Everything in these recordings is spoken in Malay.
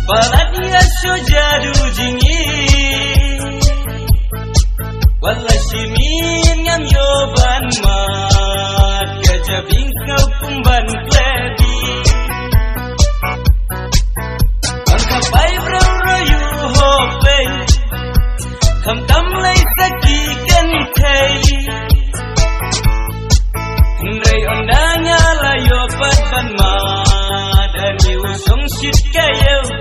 Baladnya sojadu jingi Wallah simin ngam yoban mat Kajabing kau kumban kledi Angkapai bro-royu hope Kam tam lay saki kentay Nray ondanya layo patban mat Ani usong sit kayo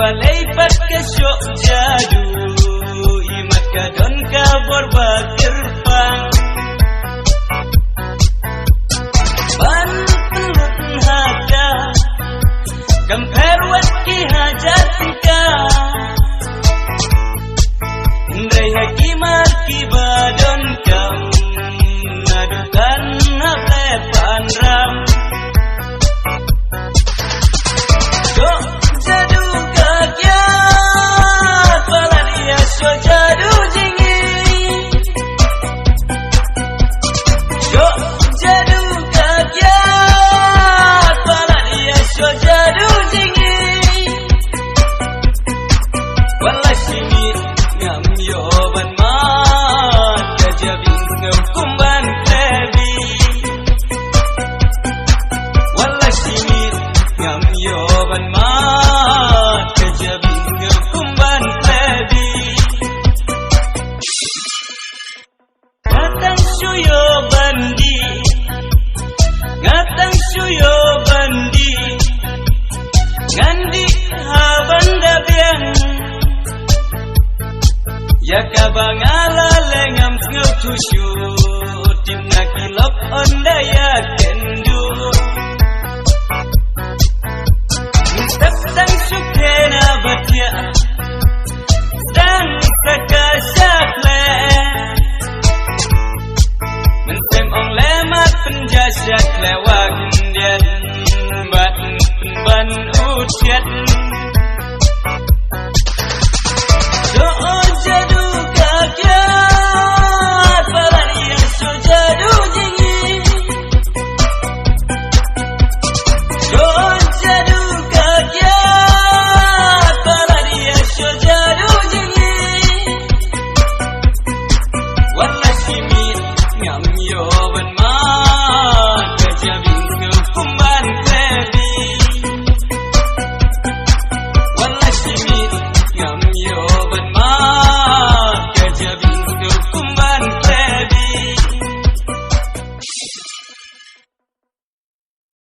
Balai pat kesok jadu Imat kadon kabor bakirpang Ban pelut hada Kamper wati hajat tika Ndrai hakimat kibadon kam Nadukan haflet panram Ngatang suyo bandi Ngandi habanda biang Ya kabangala lengam ngau tusyu Tim nakilop onda ya kendu